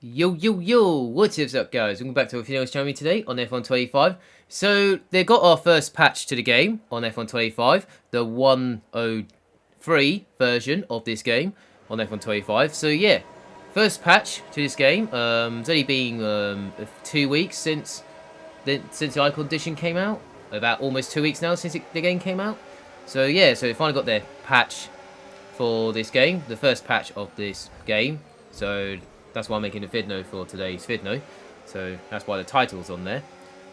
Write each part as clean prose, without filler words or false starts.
Yo, what is up guys? Welcome back to a video channel today on F125. So, they got our first patch to the game on F125, the 103 version of this game on F125. So yeah, first patch to this game. It's only been 2 weeks since the Icon Edition came out. About almost 2 weeks now since the game came out. So yeah, so they finally got their patch for this game, the first patch of this game. So that's why I'm making a vidno for today's vidno. So that's why the title's on there.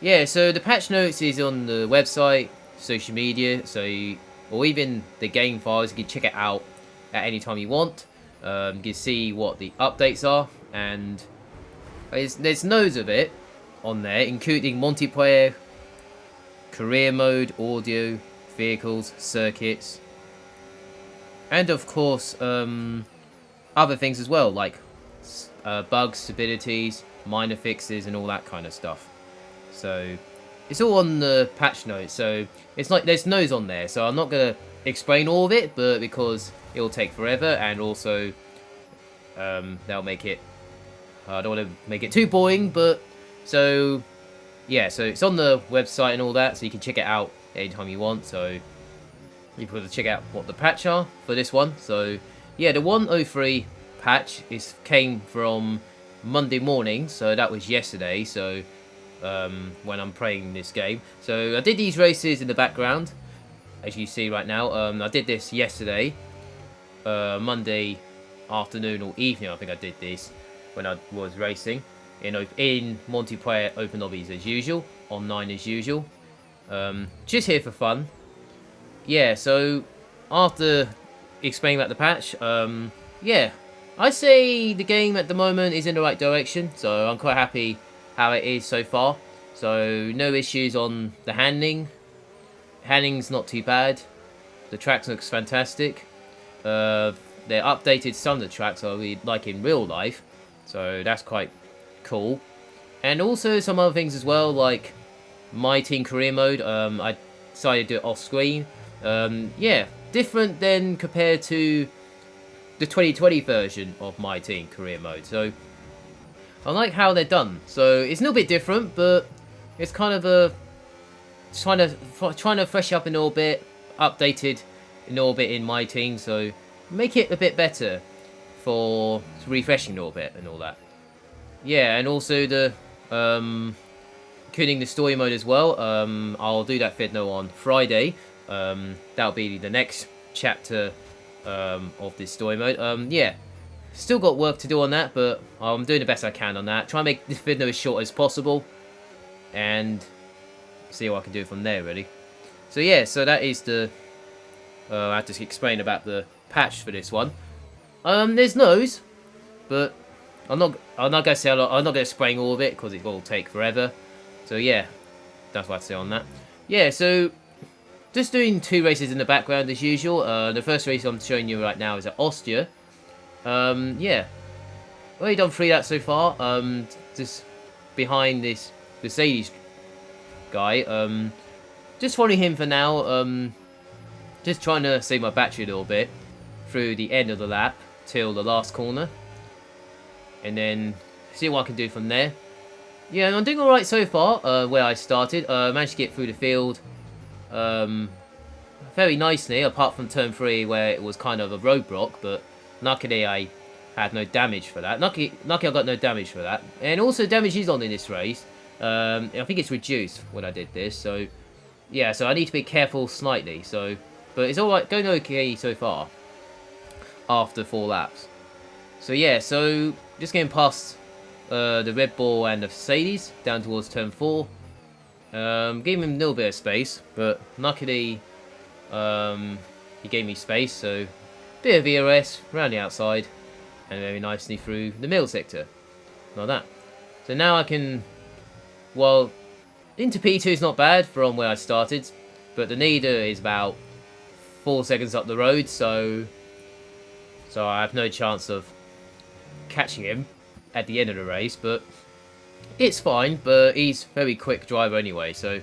Yeah, so the patch notes is on the website, social media, or even the game files. You can check it out at any time you want. You can see what the updates are, and there's loads of it on there, including multiplayer, career mode, audio, vehicles, circuits, and of course other things as well, like bugs, stabilities, minor fixes, and all that kind of stuff. So it's all on the patch notes. So it's like there's notes on there. So I'm not gonna explain all of it, but because it will take forever, and also that'll make it. I don't want to make it too boring, but so yeah. So it's on the website and all that, so you can check it out anytime you want. So you've got to check out what the patch are for this one. So yeah, the 103 patch came from Monday morning, so that was yesterday. So when I'm playing this game, so I did these races in the background, as you see right now. I did this yesterday, Monday afternoon or evening. I think I did this when I was racing in multiplayer open lobbies as usual, online as usual. Just here for fun. Yeah, so after explaining about the patch, yeah, I'd say the game at the moment is in the right direction, so I'm quite happy how it is so far. So no issues on the handling. Handling's not too bad. The track looks fantastic. They updated some of the tracks like in real life, so that's quite cool. And also some other things as well, like My Team Career Mode. I decided to do it off screen. Yeah, different than compared to the 2020 version of My Team Career Mode. So I like how they're done. So it's a little bit different, but it's kind of trying to fresh up a little bit, updated a little bit in My Team, so make it a bit better for refreshing a little bit and all that. Yeah, and also the including the story mode as well. I'll do that vidno on Friday. That'll be the next chapter of this story mode. Yeah, still got work to do on that, but I'm doing the best I can on that. Try and make this video as short as possible, and see what I can do from there, really. So yeah, so that is the I have to explain about the patch for this one. There's no's, but I'm not gonna explain all of it because it will take forever. So yeah, that's what I have to say on that. Yeah, so just doing 2 races in the background as usual. The first race I'm showing you right now is at Austria. Yeah, already done 3 laps so far. Just behind this Mercedes guy. Just following him for now. Just trying to save my battery a little bit through the end of the lap till the last corner, and then see what I can do from there. Yeah, and I'm doing alright so far. Where I started, managed to get through the field very nicely, apart from turn 3 where it was kind of a roadblock, but luckily I had no damage for that. Lucky I got no damage for that. And also damage is on in this race. I think it's reduced when I did this, so yeah, so I need to be careful slightly. So, but it's alright, going okay so far after 4 laps. So yeah, so just getting past the Red Bull and the Mercedes down towards turn 4. Gave him a little bit of space, but luckily he gave me space, so bit of ERS around the outside and very nicely through the middle sector, like that. So now I can, well, into P2 is not bad from where I started, but the leader is about 4 seconds up the road, so I have no chance of catching him at the end of the race, but it's fine. But he's a very quick driver anyway, so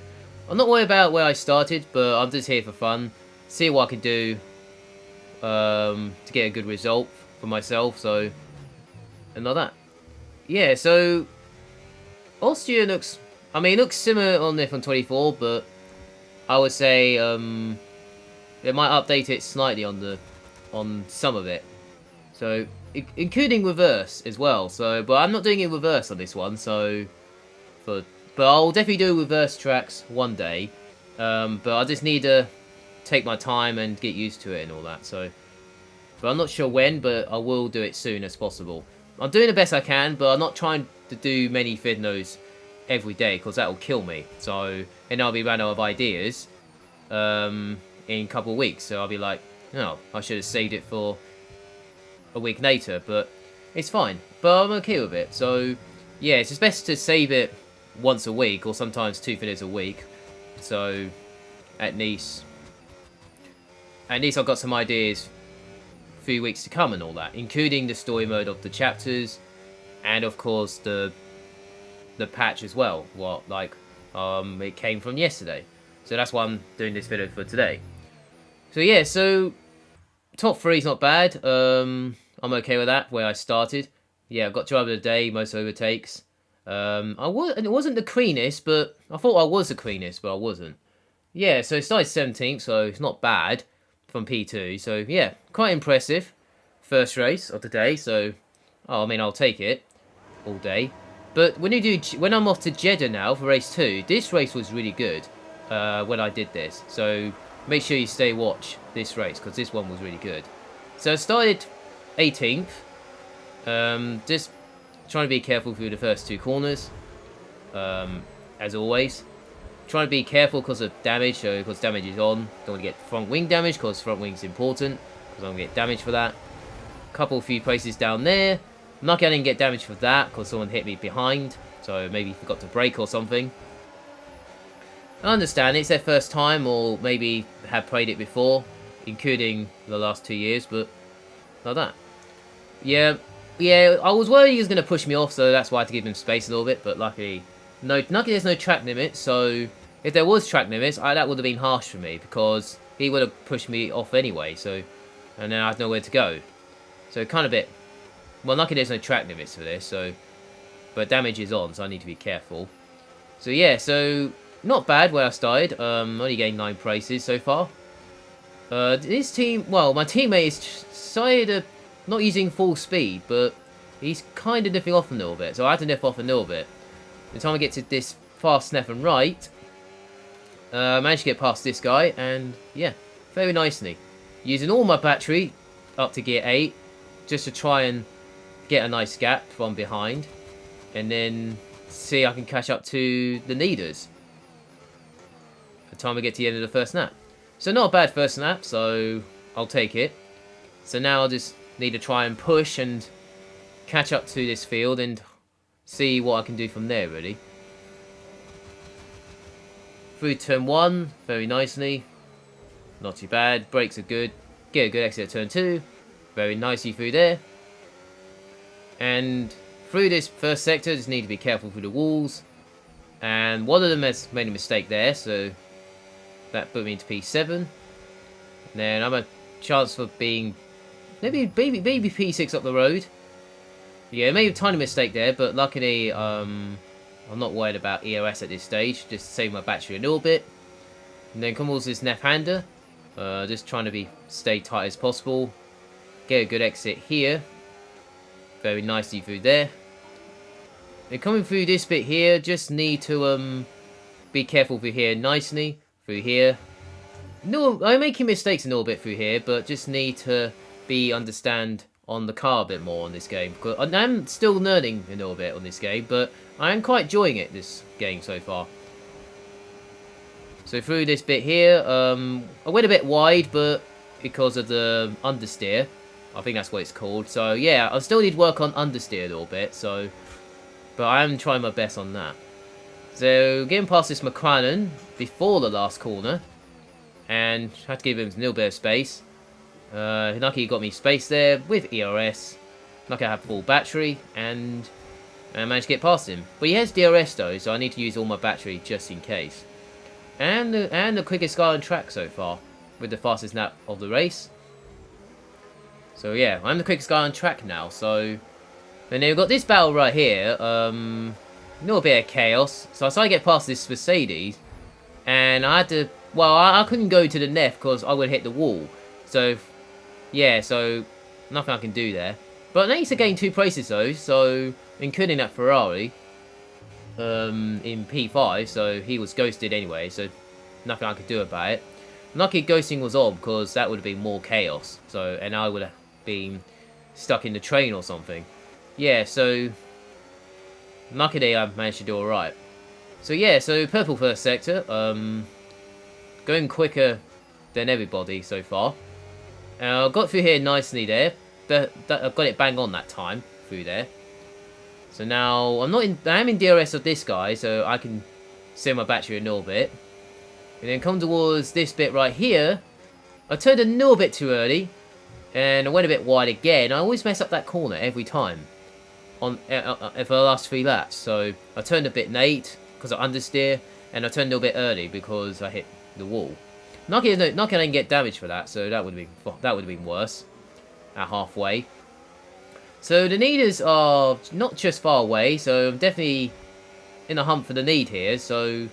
I'm not worried about where I started, but I'm just here for fun, see what I can do to get a good result for myself, so, and like that. yeah, so Austria looks, I mean, it looks similar on F124, but I would say they might update it slightly on some of it. So including reverse as well. So, but I'm not doing it reverse on this one. So, but I'll definitely do reverse tracks one day. But I just need to take my time and get used to it and all that. So, but I'm not sure when, but I will do it soon as possible. I'm doing the best I can, but I'm not trying to do many Fidnos every day because that will kill me. So, and I'll be running out of ideas in a couple of weeks. So I'll be like, no, I should have saved it for a week later, but it's fine. But I'm okay with it. So, yeah, it's just best to save it once a week or sometimes 2 Fidnos a week. So, at least I've got some ideas few weeks to come and all that, including the story mode of the chapters, and of course the patch as well. What it came from yesterday, so that's why I'm doing this video for today. So yeah, so top 3 is not bad. I'm okay with that. Where I started, yeah, I've got driver of the day, most overtakes. It wasn't the cleanest, but I thought I was the cleanest, but I wasn't. Yeah, so it started 17th, so it's not bad from P2. So yeah, quite impressive first race of the day. So, I mean, I'll take it all day. But when I'm off to Jeddah now for race 2, this race was really good when I did this. So make sure you watch this race because this one was really good. So I started 18th. Just trying to be careful through the first 2 corners, as always. Trying to be careful because of damage, so because damage is on. Don't want to get front wing damage because front wing is important, because I'm going to get damage for that. Few places down there. I'm not going to get damage for that because someone hit me behind, so maybe forgot to brake or something. I understand it's their first time, or maybe have played it before, including the last 2 years, but like that. Yeah, I was worried he was going to push me off, so that's why I had to give him space a little bit, but luckily there's no track limit, so if there was track limits, that would have been harsh for me, because he would have pushed me off anyway, so, and then I had nowhere to go. So kind of well, luckily there's no track limits for this, so, but damage is on, so I need to be careful. So yeah, so, not bad where I started, only gained 9 places so far. This team, well, my teammate is decided not using full speed, but he's kind of nipping off a little bit, so I had to nip off a little bit. By the time I get to this fast left and right, I managed to get past this guy, and yeah, very nicely. Using all my battery up to gear 8, just to try and get a nice gap from behind, and then see if I can catch up to the leaders by the time I get to the end of the first lap. So not a bad first lap, so I'll take it. So now I'll just need to try and push and catch up to this field and see what I can do from there, really. Through turn 1, very nicely. Not too bad. Brakes are good. Get a good exit at turn 2. Very nicely through there. And through this first sector, just need to be careful through the walls. And one of them has made a mistake there, so that put me into P7. Then I'm a chance for being maybe P6 up the road. Yeah, maybe a tiny mistake there, but luckily I'm not worried about EOS at this stage. Just save my battery a little bit. And then comes this left-hander. Just trying to stay tight as possible. Get a good exit here. Very nicely through there. And coming through this bit here, just need to be careful through here nicely. Through here. No, I'm making mistakes a little bit through here, but just need to understand on the car a bit more on this game. Because I'm still learning a little bit on this game, but I am quite enjoying it, this game so far. So through this bit here, I went a bit wide, but because of the understeer, I think that's what it's called. So yeah, I still need to work on understeer a little bit. So, but I am trying my best on that. So getting past this McLaren before the last corner, and had to give him a little bit of space. Lucky he got me space there with ERS. Lucky I have full battery, and I managed to get past him. But he has DRS though, so I need to use all my battery just in case. And the quickest guy on track so far, with the fastest lap of the race. So yeah, I'm the quickest guy on track now, so And then we've got this battle right here. A little bit of chaos. So I tried to get past this Mercedes. And I had to... Well, I couldn't go to the left because I would hit the wall. So, yeah, so nothing I can do there. But I need to gain 2 places though. So, including that Ferrari in P5. So, he was ghosted anyway. So, nothing I could do about it. Lucky ghosting was on because that would have been more chaos. So, and I would have been stuck in the train or something. Yeah, so luckily I managed to do alright. So yeah, so purple first sector, going quicker than everybody so far. I got through here nicely there. I got it bang on that time through there. So now I am in DRS of this guy, so I can save my battery a little bit. And then come towards this bit right here. I turned a little bit too early. And I went a bit wide again. I always mess up that corner every time. For the last 3 laps. So I turned a bit late because I understeer. And I turned a little bit early because I hit the wall. Not gonna get damage for that. So that would have been worse. At halfway. So the leaders are not just far away. So I'm definitely in a hunt for the lead here. So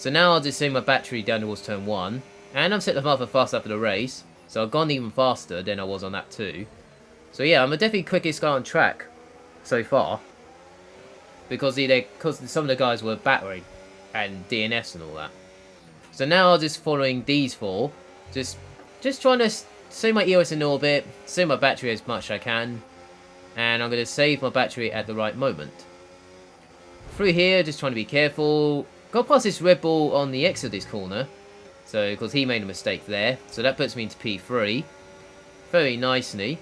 now I'll just send my battery down towards turn 1. And I've set them up for fast lap of the race. So I've gone even faster than I was on that too. So yeah, I'm definitely quickest guy on track so far. Because some of the guys were battering and DNS and all that. So now I'm just following these 4. Just trying to save my EOS in orbit, save my battery as much as I can. And I'm going to save my battery at the right moment. Through here, just trying to be careful. Got past this Red Bull on the exit of this corner. So, because he made a mistake there. So that puts me into P3. Very nicely.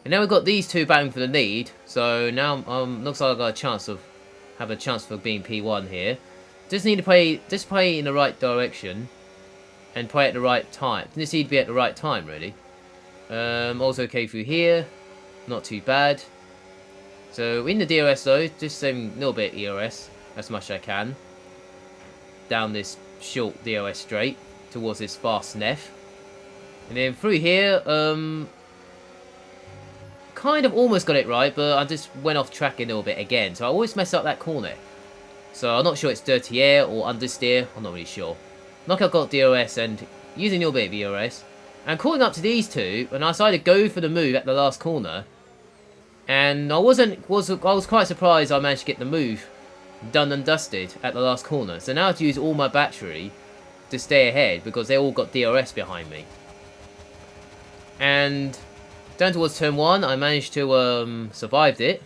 And now we've got these 2 battling for the lead. So now looks like I've got a chance for being P1 here. Just need to play in the right direction. And play at the right time. Just need to be at the right time, really. Also okay through here. Not too bad. So in the DRS though, just saving a little bit ERS. As much as I can. Down this short DRS straight towards this fast Neff. And then through here, kind of almost got it right, but I just went off track a little bit again. So I always mess up that corner. So I'm not sure it's dirty air or understeer. I'm not really sure. Like I've got DRS and using a little bit of ERS. And calling up to these 2, and I decided to go for the move at the last corner. And I was quite surprised I managed to get the move done and dusted at the last corner. So now I have to use all my battery to stay ahead because they all got DRS behind me. And down towards turn 1, I managed to survived it.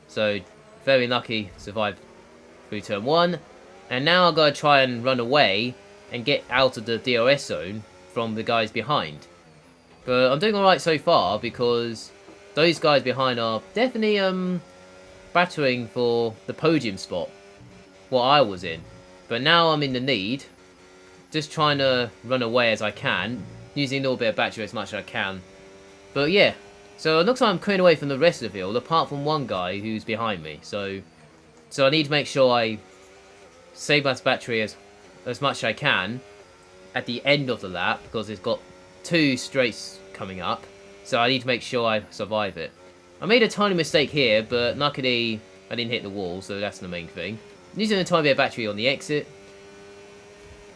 So very lucky, survived through turn 1. And now I've got to try and run away and get out of the DRS zone from the guys behind. But I'm doing alright so far because those guys behind are definitely battering for the podium spot, what I was in. But now I'm in the lead, just trying to run away as I can, using a little bit of battery as much as I can. But yeah, so it looks like I'm clearing away from the rest of the field, apart from one guy who's behind me. So I need to make sure I save my battery as much as I can at the end of the lap, because it's got 2 straights coming up. So I need to make sure I survive it. I made a tiny mistake here, but luckily I didn't hit the wall, so that's the main thing. I'm using a tiny bit of battery on the exit.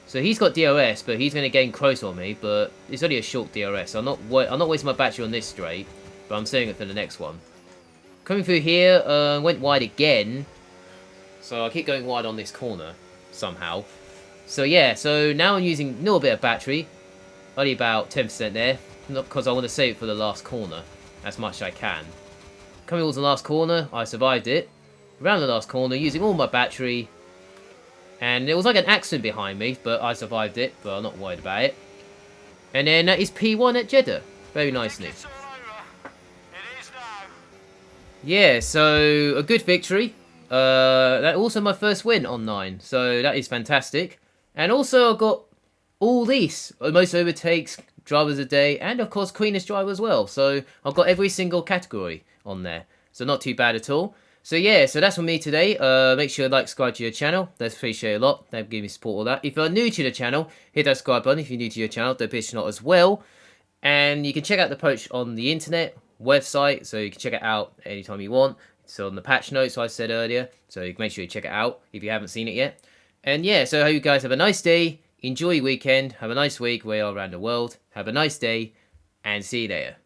So he's got DRS, but he's going to gain close on me, but it's only a short DRS. So I'm not wasting my battery on this straight, but I'm saving it for the next one. Coming through here, went wide again. So I keep going wide on this corner, somehow. So yeah, so now I'm using a little bit of battery. Only about 10% there, not because I want to save it for the last corner as much as I can. Coming towards the last corner, I survived it. Around the last corner, using all my battery. And it was like an accident behind me, but I survived it, but I'm not worried about it. And then that is P1 at Jeddah. Very nicely. Yeah, so a good victory. That also my first win on 9, so that is fantastic. And also I got all these, most overtakes, drivers a day, and of course cleanest driver as well. So I've got every single category on there, so not too bad at all. So yeah, so that's from me today. Make sure to like, subscribe to your channel. That's appreciated a lot. That give me support all that. If you're new to the channel, hit that subscribe button. If you're new to your channel, don't pitch not as well. And you can check out the approach on the internet website, so you can check it out anytime you want. It's on the patch notes I said earlier, so you can make sure you check it out if you haven't seen it yet. And yeah, so I hope you guys have a nice day, enjoy your weekend, have a nice week where you're around the world, have a nice day, and see you later.